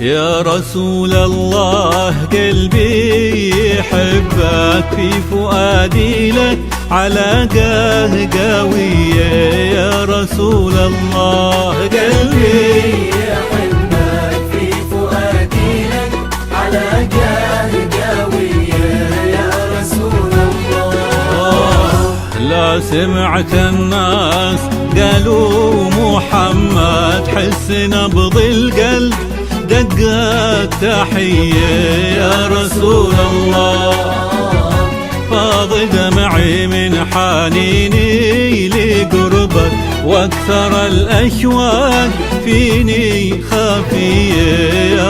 يا رسول الله قلبي يحبك، في فؤادي لك علاقة قوية. يا رسول الله قلبي يحبك، في فؤادي لك علاقة قوية. يا رسول الله لا سمعت الناس قالوا محمد، حس نبض القلب دقات تحية. يا رسول الله فاض دمعي من حنيني لقربك، واكثر الاشواق فيني خافية.